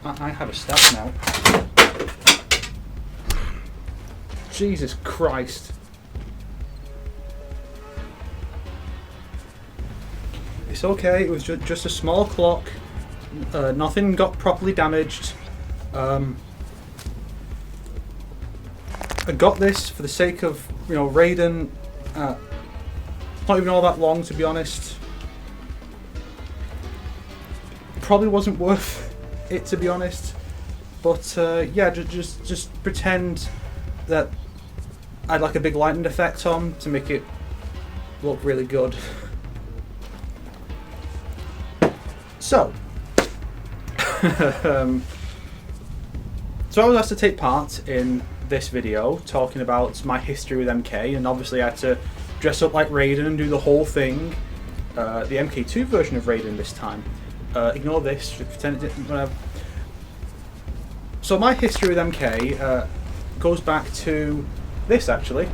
I have a staff now. Jesus Christ. It's okay, it was just a small clock. Nothing got properly damaged. I got this for the sake of, Raiden. Not even all that long, to be honest. Probably wasn't worth it, to be honest. But yeah, just pretend that I had like a big lightning effect on to make it look really good. So, so I was asked to take part in this video talking about my history with MK, and obviously I had to dress up like Raiden and do the whole thing. The MK2 version of Raiden this time. Ignore this, pretend it didn't. Whatever. So my history with MK goes back to this actually.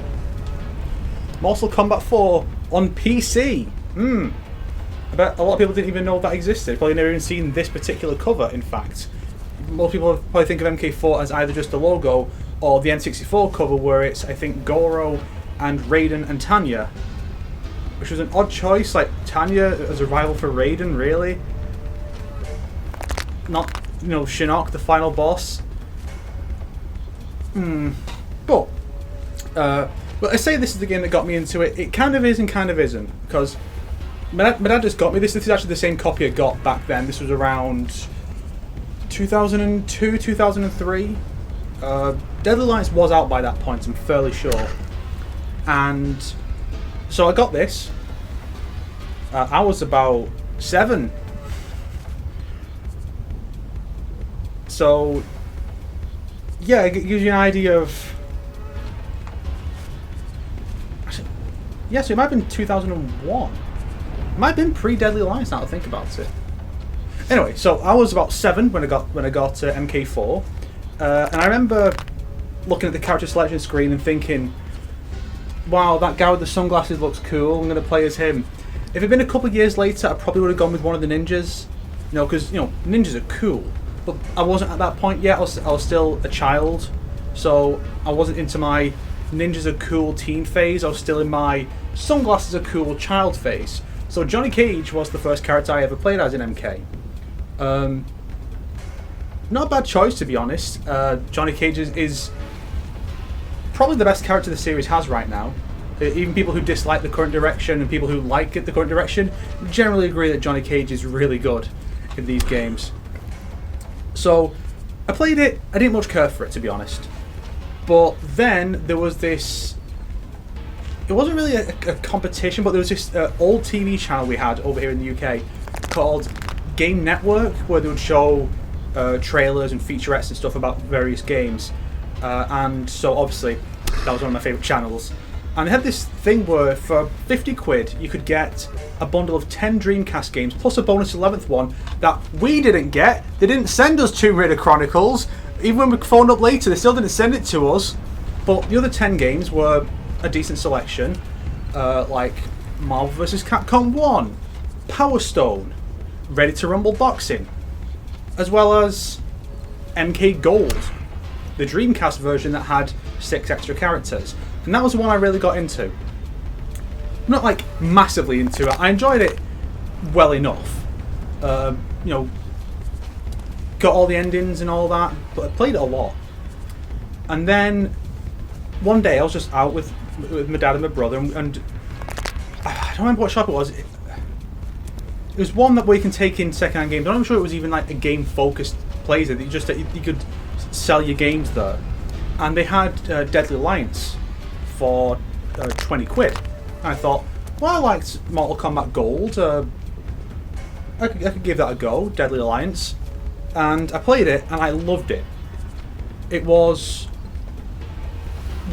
Mortal Kombat 4 on PC. I bet a lot of people didn't even know that existed. Probably never even seen this particular cover, in fact. Most people probably think of MK4 as either just the logo or the N64 cover where it's, I think, Goro and Raiden and Tanya. Which was an odd choice, like Tanya as a rival for Raiden, really? Not, Shinnok, the final boss. But I say this is the game that got me into it. It kind of is and kind of isn't, because my dad just got me this. This is actually the same copy I got back then. This was around 2002, 2003. Deadly Alliance was out by that point, I'm fairly sure. And so I got this. I was about 7. So yeah, it gives you an idea of... Yeah, so it might have been 2001. It might have been pre-Deadly Alliance now to think about it. Anyway, so I was about 7 when I got MK4, and I remember looking at the character selection screen and thinking, "Wow, that guy with the sunglasses looks cool. I'm going to play as him." If it had been a couple of years later, I probably would have gone with one of the ninjas, because ninjas are cool. But I wasn't at that point yet. I was still a child, so I wasn't into my ninjas are cool teen phase. I was still in my sunglasses are cool child phase. So Johnny Cage was the first character I ever played as in MK. Not a bad choice, to be honest. Johnny Cage is probably the best character the series has right now. Even people who dislike the current direction and people who like it, the current direction, generally agree that Johnny Cage is really good in these games. So I played it. I didn't much care for it, to be honest. But then there was this... It wasn't really a competition, but there was this old TV channel we had over here in the UK called Game Network, where they would show trailers and featurettes and stuff about various games. And so obviously that was one of my favourite channels. And they had this thing where for 50 quid you could get a bundle of 10 Dreamcast games plus a bonus 11th one that we didn't get. They didn't send us Tomb Raider Chronicles. Even when we phoned up later, they still didn't send it to us. But the other 10 games were a decent selection, like Marvel vs. Capcom 1, Power Stone, Ready to Rumble Boxing, as well as MK Gold, the Dreamcast version that had 6 extra characters. And that was the one I really got into. Not like massively into it. I enjoyed it well enough. Got all the endings and all that, but I played it a lot. And then one day I was just out with my dad and my brother, and I don't remember what shop it was. It was one that we can take in second-hand games. I'm not sure it was even like a game-focused place that you could sell your games there. And they had Deadly Alliance for 20 quid. And I thought, well, I liked Mortal Kombat Gold. I could give that a go, Deadly Alliance. And I played it, and I loved it. It was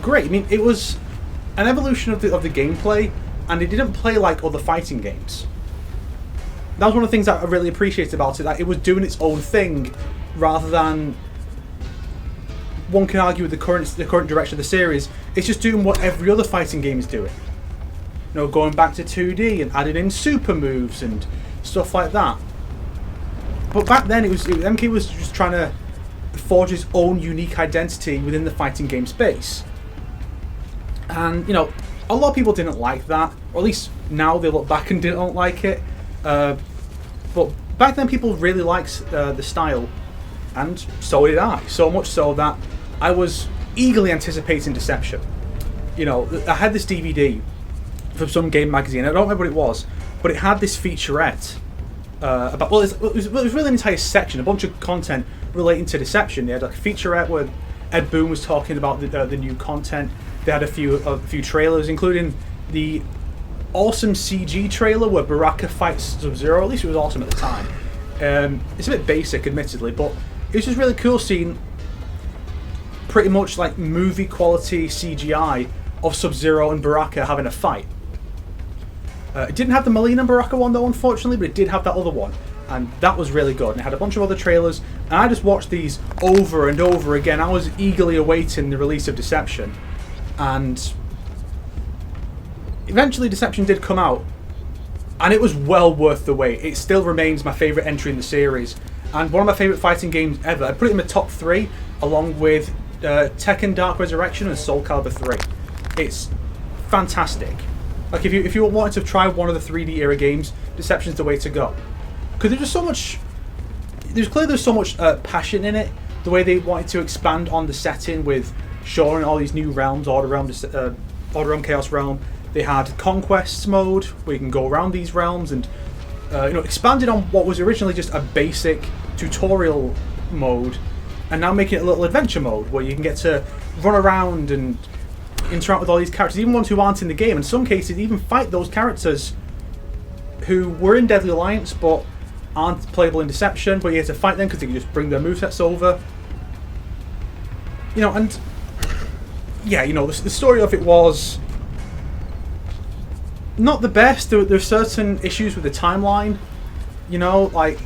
great. I mean, it was an evolution of the gameplay, and it didn't play like other fighting games. That was one of the things that I really appreciated about it, that it was doing its own thing, rather than... One can argue with the current direction of the series, it's just doing what every other fighting game is doing. Going back to 2D and adding in super moves and stuff like that. But back then, MK was just trying to forge his own unique identity within the fighting game space. And, you know, a lot of people didn't like that, or at least now they look back and don't like it. But back then, people really liked the style, and so did I. So much so that I was eagerly anticipating Deception. You know, I had this DVD from some game magazine. I don't remember what it was, but it had this featurette about. Well, it was really an entire section, a bunch of content relating to Deception. They had like a featurette where Ed Boon was talking about the new content. They had a few trailers, including the awesome CG trailer where Baraka fights Sub-Zero. At least it was awesome at the time. It's a bit basic, admittedly, but it was just really cool seeing pretty much like movie quality CGI of Sub-Zero and Baraka having a fight. It didn't have the Molina and Baraka one though, unfortunately, but it did have that other one, and that was really good. And it had a bunch of other trailers, and I just watched these over and over again. I was eagerly awaiting the release of Deception, and eventually Deception did come out, and it was well worth the wait. It still remains my favourite entry in the series, and one of my favourite fighting games ever. I'd put it in the top 3, along with Tekken Dark Resurrection and Soul Calibur 3. It's fantastic. Like if you wanted to try one of the 3D era games, Deception's the way to go. Because there's just so much. There's so much passion in it. The way they wanted to expand on the setting with showing all these new realms, Order Realm, Chaos Realm. They had Conquests mode where you can go around these realms and expanded on what was originally just a basic tutorial mode, and now making it a little adventure mode where you can get to run around and interact with all these characters, even ones who aren't in the game. In some cases, even fight those characters who were in Deadly Alliance but aren't playable in Deception, but you have to fight them because they can just bring their movesets over. You know, and yeah, you know, the story of it was not the best. There's certain issues with the timeline. You know, like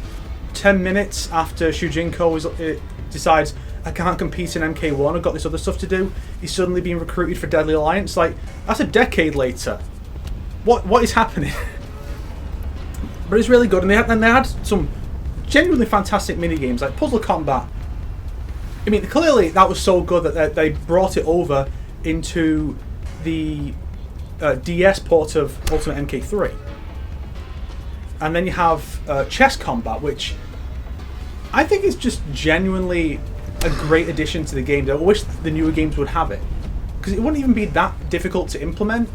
10 minutes after Shujinko decides I can't compete in MK1, I've got this other stuff to do, he's suddenly being recruited for Deadly Alliance. Like, that's a decade later. What is happening? But it's really good, and they had some genuinely fantastic mini games like Puzzle Combat. I mean, clearly that was so good that they brought it over into the DS port of Ultimate MK3. And then you have Chess Combat, which I think is just genuinely a great addition to the game. I wish the newer games would have it, because it wouldn't even be that difficult to implement,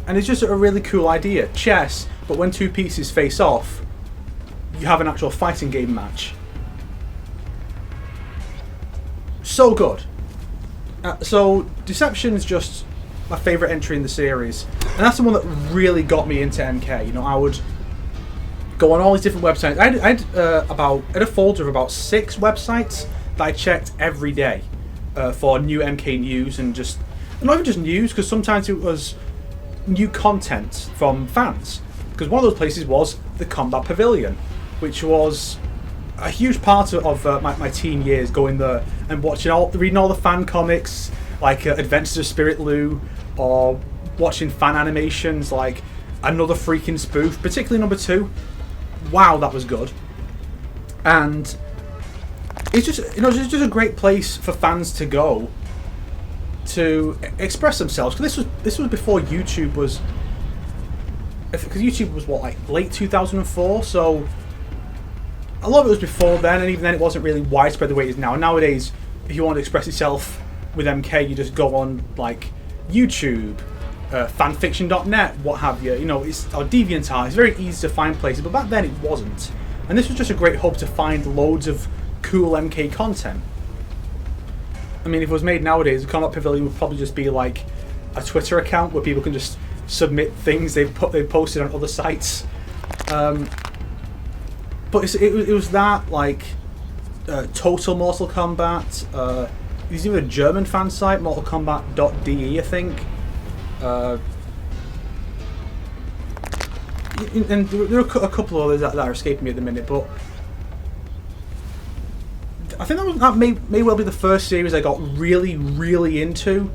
and it's just a really cool idea. Chess, but when two pieces face off, you have an actual fighting game match. So good. So Deception is just my favourite entry in the series, and that's the one that really got me into MK. You know, I would go on all these different websites. I had a folder of about 6 websites that I checked every day for new MK news, and not even just news, because sometimes it was new content from fans. Because one of those places was the Kombat Pavilion, which was a huge part of my teen years, going there and reading all the fan comics like Adventures of Spirit Lou, or watching fan animations like Another Freaking Spoof, particularly number 2. Wow, that was good. And it's just it's just a great place for fans to go to express themselves. Because this was before YouTube was. Because YouTube was like late 2004, so a lot of it was before then, and even then it wasn't really widespread the way it is now. Nowadays, if you want to express yourself with MK, you just go on like YouTube, fanfiction.net, what have you. You know, or DeviantArt. It's very easy to find places, but back then it wasn't. And this was just a great hub to find loads of cool MK content. I mean, if it was made nowadays, the Kombat Pavilion would probably just be like a Twitter account where people can just submit things they've posted on other sites. But it was that, like Total Mortal Kombat. There's even a German fan site, mortalkombat.de, I think. And there are a couple of others that are escaping me at the minute, but I think that may well be the first series I got really, really into.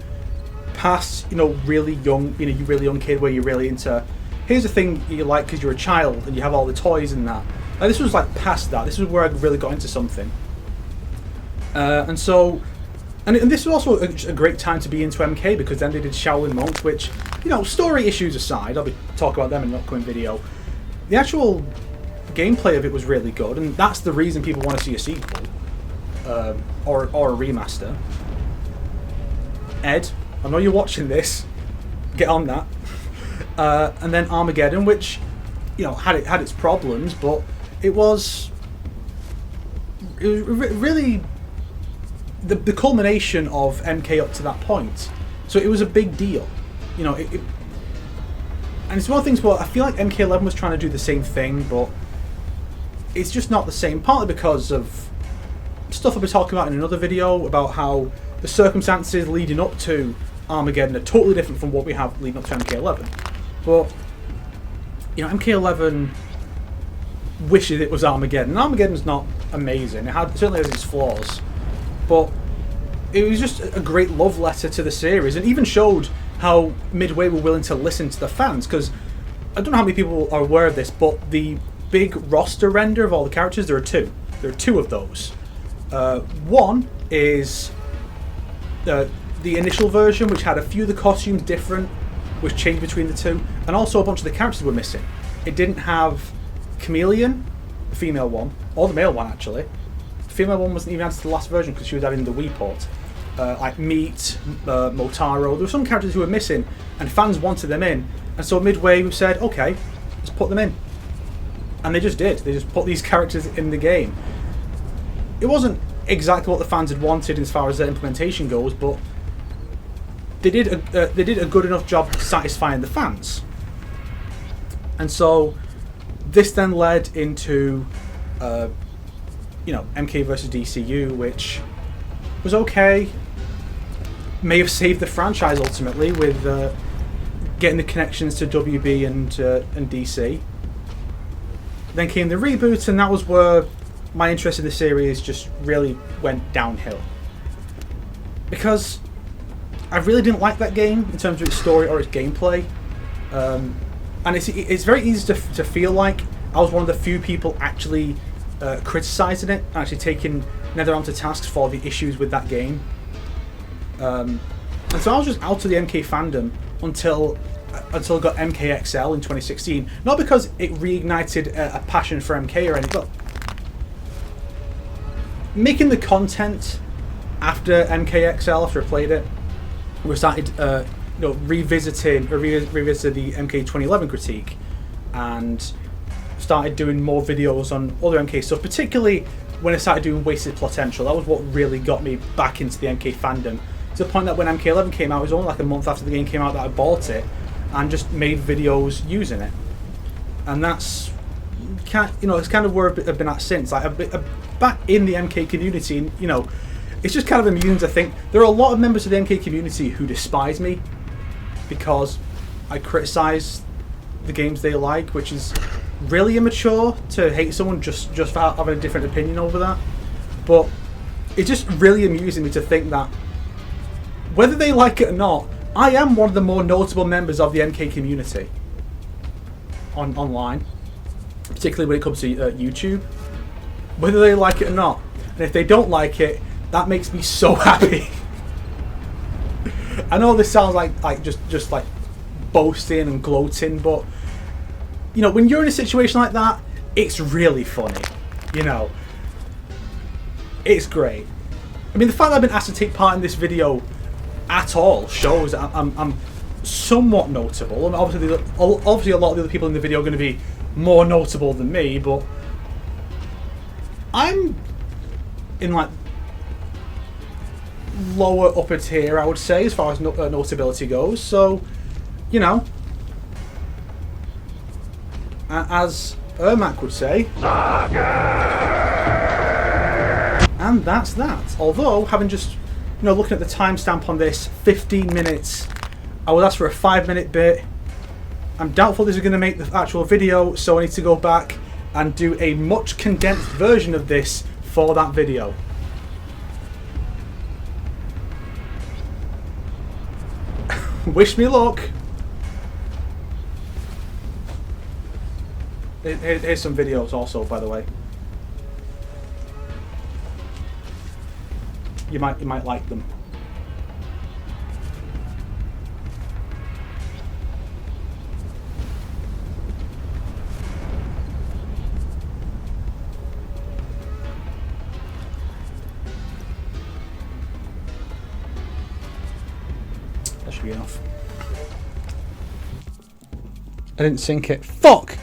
Past, really young, you really young kid where you're really into. Here's the thing you like because you're a child and you have all the toys and that. This was like past that. This was where I really got into something. And so, and this was also a great time to be into MK, because then they did Shaolin Monks, which, you know, story issues aside, I'll be talking about them in an upcoming video. The actual gameplay of it was really good, and that's the reason people want to see a sequel, or a remaster. Ed, I know you're watching this. Get on that. And then Armageddon, which, you know, had its problems, but it was really the culmination of MK up to that point. So it was a big deal, you know. And it's one of the things where I feel like MK11 was trying to do the same thing, but it's just not the same. Partly because of stuff I'll be talking about in another video about how the circumstances leading up to Armageddon are totally different from what we have leading up to MK11. But, you know, MK11 wishes it was Armageddon. Armageddon's not amazing. It certainly has its flaws. But it was just a great love letter to the series, and even showed how Midway were willing to listen to the fans, because I don't know how many people are aware of this, but the big roster render of all the characters, there are two. There are two of those. One is the initial version, which had a few of the costumes different, which changed between the two, and also a bunch of the characters were missing. It didn't have Chameleon, the female one, or the male one actually. The female one wasn't even added to the last version because she was added in the Wii port. Like Meat, Motaro, there were some characters who were missing, and fans wanted them in, and so Midway said, okay, let's put them in. And they just did. They just put these characters in the game. It wasn't exactly what the fans had wanted as far as the implementation goes, but they did a good enough job satisfying the fans. And so this then led into you know, MK versus DCU, which was okay. May have saved the franchise ultimately with getting the connections to WB and DC. Then came the reboot, and that was where my interest in the series just really went downhill. Because I really didn't like that game in terms of its story or its gameplay. And it's very easy to feel like I was one of the few people actually criticising it, and actually taking NetherRealm to task for the issues with that game. And so I was just out of the MK fandom until I got MKXL in 2016. Not because it reignited a passion for MK or anything, but making the content after MKXL, after I played it, we started you know, revisited the MK 2011 critique, and started doing more videos on other MK stuff, particularly when I started doing Wasted Potential. That was what really got me back into the MK fandom, to the point that when MK11 came out, it was only like a month after the game came out that I bought it and just made videos using it. And that's, you know, it's kind of where I've been at since. Like, I'm back in the MK community, and, you know, it's just kind of amusing to think there are a lot of members of the MK community who despise me because I criticise the games they like, which is really immature to hate someone just for having a different opinion over that. But it's just really amusing me to think that whether they like it or not, I am one of the more notable members of the MK community online, particularly when it comes to YouTube, whether they like it or not. And if they don't like it, that makes me so happy. I know this sounds like just like boasting and gloating, but you know, when you're in a situation like that, it's really funny. You know, it's great. I mean, the fact that I've been asked to take part in this video at all shows that I'm somewhat notable. I mean, obviously a lot of the other people in the video are going to be more notable than me, but I'm in like lower upper tier, I would say, as far as notability goes. So, you know, as Ermac would say, and that's that. Although, having just, you know, looking at the timestamp on this, 15 minutes, I would ask for a 5-minute bit. I'm doubtful this is going to make the actual video, so I need to go back and do a much condensed version of this for that video. Wish me luck. Here's some videos also, by the way. You might like them. That should be enough. I didn't sync it. Fuck!